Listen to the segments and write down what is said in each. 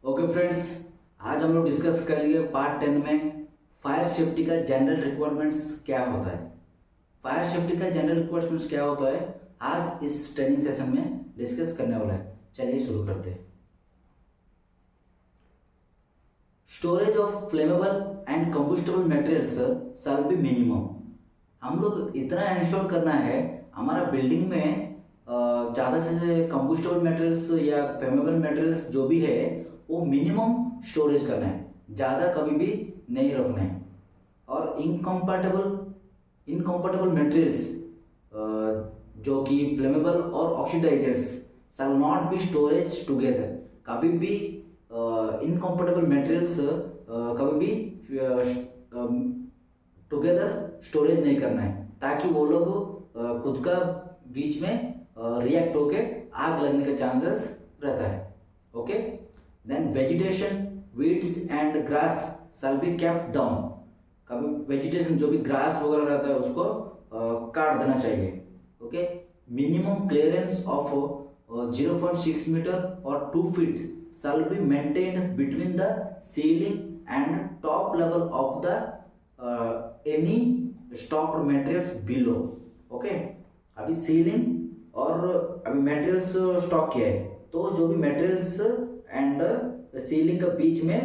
Okay friends, आज हम लोग डिस्कस करेंगे पार्ट 10 में फायर सेफ्टी का जनरल रिक्वायरमेंट्स क्या होता है। फायर सेफ्टी का जनरल रिक्वायरमेंट्स क्या होता है आज इस ट्रेनिंग सेशन में डिस्कस करने वाला है। चलिए शुरू करते हैं। Storage of flammable and combustible materials shall be minimum. हम लोग इतना इंश्योर करना है हमारा बिल्डिंग में ज़्यादा से कंबस्टेबल मटेरियल्स या फ्लेमेबल मटेरियल्स जो भी है वो मिनिमम स्टोरेज करना है, ज़्यादा कभी भी नहीं रखना है। और इनकम्पैटिबल इनकम्पैटिबल मटेरियल्स जो कि फ्लेमेबल और oxidizers shall not be storage together. कभी भी इनकम्पैटिबल मटेरियल्स कभी भी टुगेदर स्टोरेज नहीं करना है, ताकि वो लोग खुद का बीच में रिएक्ट होके आग लगने का चांसेस रहता है। Okay, then vegetation, weeds and grass shall be kept down. कभी वेजिटेशन जो भी ग्रास वगैरह रहता है उसको काट देना चाहिए। Okay, minimum clearance of 0.6 meter और 2 feet shall be maintained between the ceiling and top level of the any stocked materials below. Okay, अभी सीलिंग और अभी मटेरियल्स स्टॉक किया है तो जो भी मटेरियल्स एंड सीलिंग का बीच में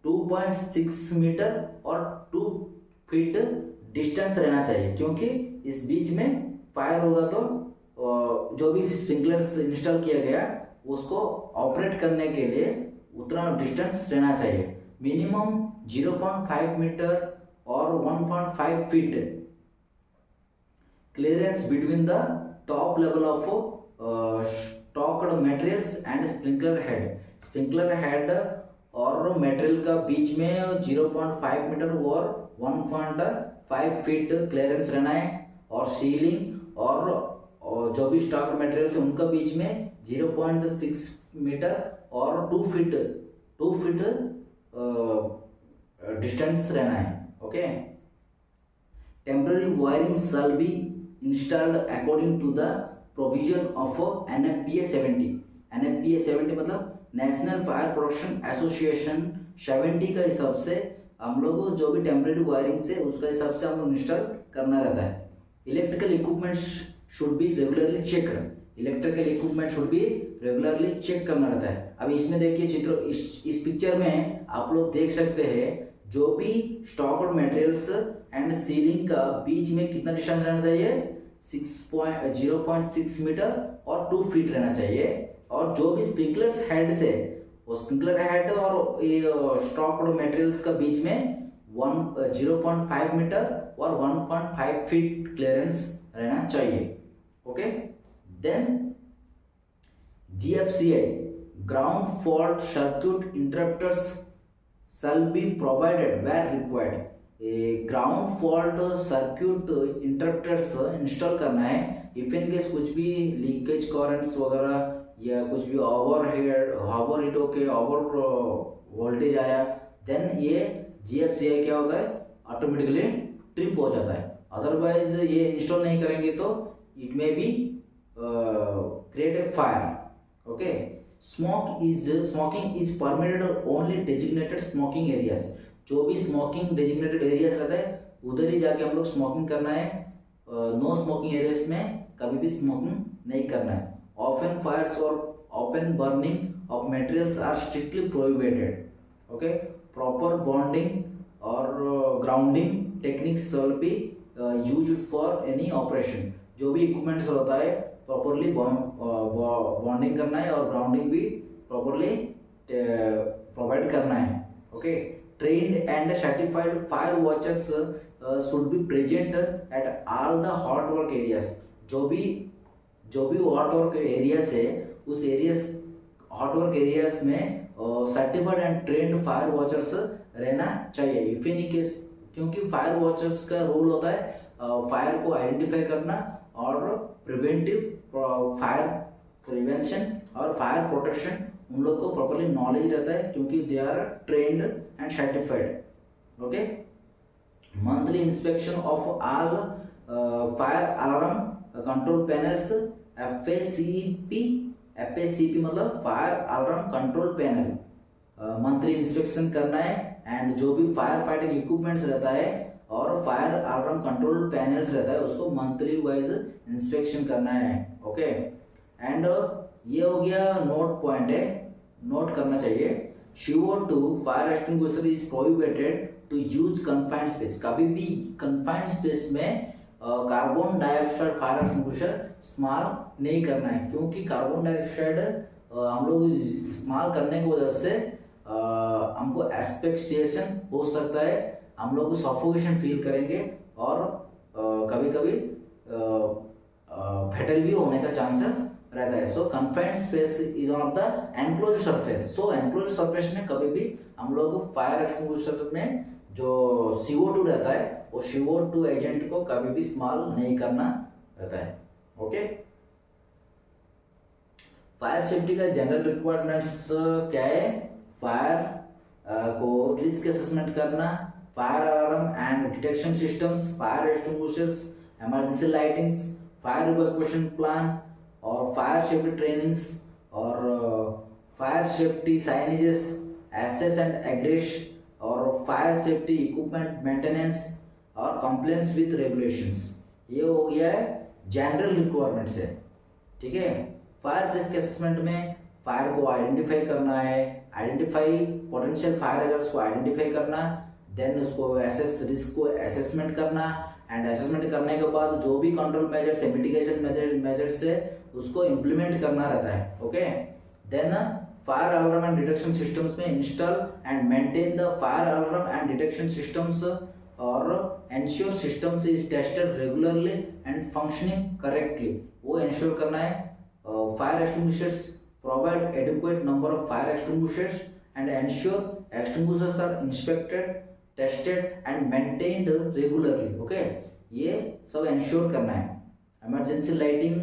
2.6 मीटर और 2 फीट डिस्टेंस रहना चाहिए, क्योंकि इस बीच में फायर होगा तो जो भी स्प्रिंकलर्स इंस्टॉल किया गया उसको ऑपरेट करने के लिए उतना डिस्टेंस रहना चाहिए। मिनिमम 0.5 मीटर और 1.5 feet clearance between the top level of stocked materials and sprinkler head और मटेरियल का बीच में 0.5 मीटर और 1.5 फीट क्लियरेंस रहना है। और सीलिंग और जो भी स्टॉक्ड मटेरियल्स है उनका बीच में 0.6 मीटर और 2 फीट डिस्टेंस रहना है। Okay, temporary wiring shall be installed according to the provision of NFPA 70। NFPA 70 मतलब नेशनल फायर प्रोटेक्शन एसोसिएशन 70 का हिसाब से हम लोग जो भी टेम्पररी वायरिंग से उसका हिसाब से हम लोग इंस्टॉल करना रहता है। Electrical equipments should be regularly checked. Electrical equipment should भी रेगुलरली चेक करना रहता है। अब इसमें देखिए चित्र, इस पिक्चर में आप लोग देख सकते हैं जो भी स्टॉक्ड मटेरियल्स एंड सीलिंग का बीच में कितना डिस्टेंस रहना चाहिए, 0.6 मीटर और 2 फीट रहना चाहिए। और जो भी स्प्रिंकलर्स हेड से वो स्प्रिंकलर हेड और ये स्टॉक्ड मटेरियल्स का बीच में 0.5 मीटर और 1.5 फीट क्लियरेंस रहना चाहिए। Okay, then GFCI ground fault circuit interrupters shall be provided where required। Ground fault circuit interrupters install करना है। इफ इन केस कुछ भी लीकेज करंट्स वगैरह या कुछ भी ओवर हिट होके ओवर वोल्टेज आया, देन ये GFCI क्या होता है, ऑटोमेटिकली ट्रिप हो जाता है। अदरवाइज ये इंस्टॉल नहीं करेंगे तो it may B create a fire. Okay, smoking is permitted only designated smoking areas। जो भी स्मोकिंग डेजिग्नेटेड एरियाज रहता है उधर ही जाके हम लोग स्मोकिंग करना है। नो स्मोकिंग एरियाज में कभी भी स्मोकिंग नहीं करना है। ओपन फायर्स और open burning of materials are strictly prohibited. Okay, proper bonding और grounding techniques shall be used for any operation. जो भी इक्विपमेंट्स होता है प्रॉपरली बॉन्डिंग करना है और ग्राउंडिंग भी प्रॉपरली प्रोवाइड करना है। Okay, trained and certified fire watchers should be present at all the hot work areas. जो भी हॉट वर्क एरियाज है उस हॉट वर्क एरियाज में certified and trained fire watchers रहना चाहिए। इफ इन केस, क्योंकि फायर वॉचर्स का role होता है फायर को आइडेंटिफाई करना और प्रिवेंटिव फायर प्रिवेंशन और फायर प्रोटेक्शन उन लोग को प्रॉपर्ली नॉलेज रहता है, क्योंकि they are trained and certified. Okay, monthly inspection of all fire alarm control panels FACP मतलब fire alarm control panel monthly inspection करना है, एंड जो भी फायर फाइटिंग इक्विपमेंट्स रहता है और फायर अलार्म कंट्रोल पैनल्स रहता है उसको मंथली वाइज इंस्पेक्शन करना है। ओके, एंड ये हो गया नोट पॉइंट है, नोट करना चाहिए। CO2 fire extinguisher is prohibited to use confined space. कभी भी कन्फाइंड स्पेस में कार्बन डाइऑक्साइड फायर एक्सटिंग्विशर इस्तेमाल नहीं करना है, क्योंकि कार्बन डाइऑक्साइड हम लोग इस्तेमाल करने की वजह से हमको एस्फिक्सिएशन हो सकता है, हम लोग सफोकेशन फील करेंगे और कभी कभी फेटल भी होने का चांसेस रहता है। So confined space is one of the enclose surface. So enclose surface में कभी भी हम लोग फायर एक्सटिंग्विशर में जो CO2 रहता है वो CO2 एजेंट को कभी भी इस्तेमाल नहीं करना रहता है। ओके, फायर सेफ्टी का जनरल रिक्वायरमेंट्स क्या है? फायर को रिस्क असेसमेंट करना, fire alarm and detection systems, fire extinguishers, emergency lightings, fire evacuation plan और फायर सेफ्टी ट्रेनिंग्स और fire safety signages, access and egress और फायर सेफ्टी इक्विपमेंट मेंटेनेंस और compliance with regulations. ये हो गया है जनरल रिक्वायरमेंट्स है। ठीक है, फायर रिस्क असेसमेंट में फायर को आइडेंटिफाई करना है, आइडेंटिफाई पोटेंशियल फायर हैजर्ड्स को आइडेंटिफाई करना, देन उसको एसेस रिस्क को असेसमेंट करना, एंड असेसमेंट करने के बाद जो भी कंट्रोल मेजर्स है, मिटिगेशन मेजर्स है उसको इम्प्लीमेंट करना रहता है। Okay, then fire alarm and detection systems में install and maintain the fire alarm and detection systems और ensure systems is tested regularly and functioning correctly. वो इंश्योर करना है। Fire extinguishers provide adequate number of fire extinguishers and ensure extinguishers are inspected, tested and maintained regularly. Okay, ये सब ensure करना है। Emergency lighting,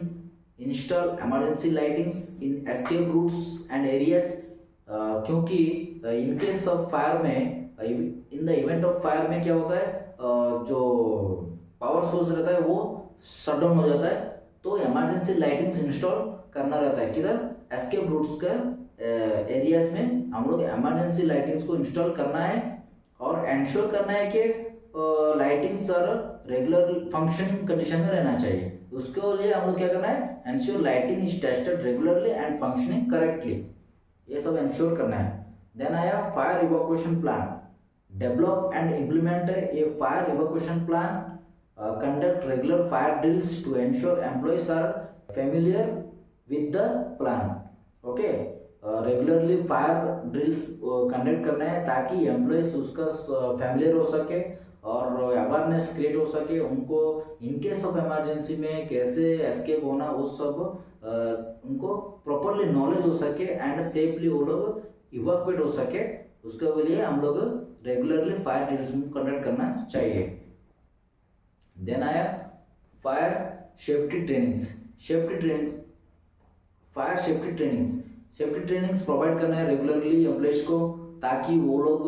install emergency lightings in escape routes and areas, क्योंकि in case of fire में, in the event of fire में क्या होता है, जो पावर सोर्स रहता है वो शट डाउन हो जाता है, तो इमरजेंसी लाइटिंग्स इंस्टॉल करना रहता है। किधर? एस्केप रूट्स का एरियाज में हम लोग इमरजेंसी लाइटिंग्स को इंस्टॉल करना है और एंश्योर करना है कि लाइटिंग्स और रेगुलर फंक्शनिंग कंडीशन में रहना चाहिए। उसके लिए हम लोग क्या करना है? Ensure lighting is tested regularly and functioning correctly, ये सब एंश्योर करना है। देन आया fire evacuation plan, develop and implement a fire evacuation plan, conduct regular fire drills to ensure employees are familiar with the plan. Okay, regularly fire drills conduct करना है ताकि employees उसका familiar हो सके और अवेयरनेस क्रिएट हो सके, उनको इन केस ऑफ इमरजेंसी में कैसे एस्केप होना वो सब उनको प्रॉपरली नॉलेज हो सके एंड सेफली वो लोग इवैक्यूएट हो सके। उसके लिए हम लोग रेगुलरली फायर ड्रिल्स कंडक्ट करना चाहिए। देन आया fire safety trainings, fire safety trainings provide करना है रेगुलरली एम्प्लॉइज को, ताकि वो लोग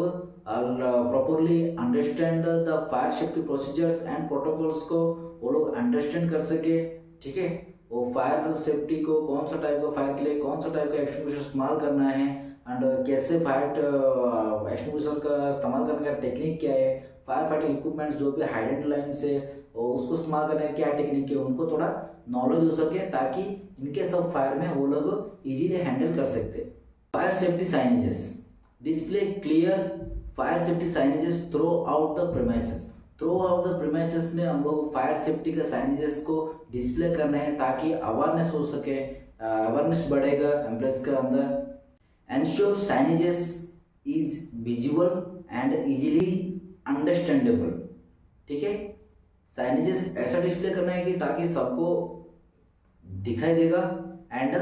properly understand the fire safety procedures and protocols को वो लोग अंडरस्टैंड कर सके। ठीक है, वो फायर सेफ्टी को कौन सा टाइप का फायर के लिए कौन सा टाइप का एक्सटिंग्विशर इस्तेमाल करना है एंड कैसे फायर एक्सटिंग्विशर का इस्तेमाल करने का टेक्निक क्या है, फायर फाइटिंग इक्विपमेंट्स जो भी हाइडेंट लाइन से उसको इस्तेमाल करने का क्या टेक्निक है, उनको थोड़ा नॉलेज हो सके ताकि इन केस ऑफ फायर में वो लोग इजीली हैंडल कर सकते। Fire safety signages, display clear fire safety signages through out the premises में हम लोग फायर सेफ्टी का साइनेजेस को डिस्प्ले करना है ताकि अवेयरनेस हो सके, अवेयरनेस बढ़ेगा एम्प्लॉइज के अंदर। Ensure signages is visual and easily understandable. ठीक है, साइनेजेस ऐसा डिस्प्ले करना है कि ताकि सबको दिखाई देगा एंड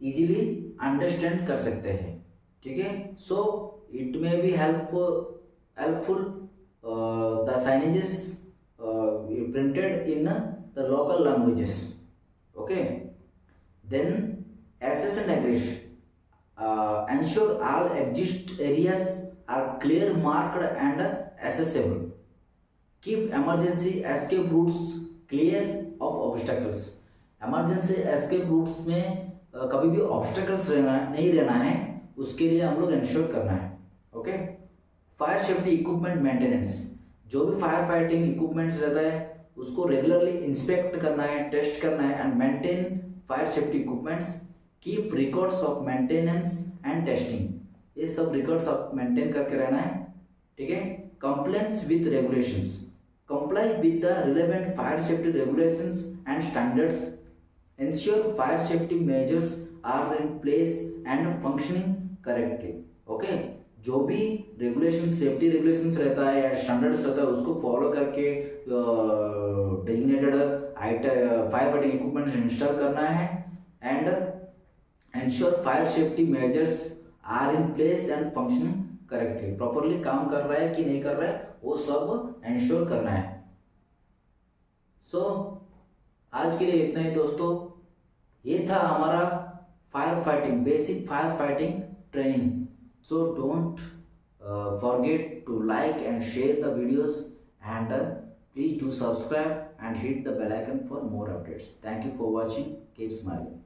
इजीली अंडरस्टैंड कर सकते हैं। ठीक है, so it may be helpful the signages printed in the local languages. Okay, then access and egress, ensure all exit areas are clear, marked and accessible. Keep emergency escape routes clear of obstacles. emergency escape routes में कभी भी obstacles नहीं रहना है, उसके लिए हम लोग इंश्योर करना है। Okay, fire safety equipment maintenance, जो भी फायर फाइटिंग इक्विपमेंट्स रहता है उसको रेगुलरली इंस्पेक्ट करना है, टेस्ट करना है and maintain fire safety equipments, keep records of maintenance and testing, ये सब रिकॉर्ड्स ऑफ मेंटेन करके रहना है। ठीक है, compliance with regulations, comply with the relevant fire safety regulations and standards, ensure fire safety measures are in place and functioning correctly। Okay, जो भी regulation, safety regulations रहता है या स्टैंडर्ड्स रहता है उसको फॉलो करके designated fire fighting equipments install करना है and ensure fire safety measures are in place and functioning correctly, properly काम कर रहा है कि नहीं कर रहा है वो सब एंश्योर करना है। सो आज के लिए इतना ही दोस्तों, ये था हमारा fire fighting, basic fire fighting training. So don't forget to like and share the videos and please do subscribe and hit the bell icon for more updates. Thank you for watching. Keep smiling.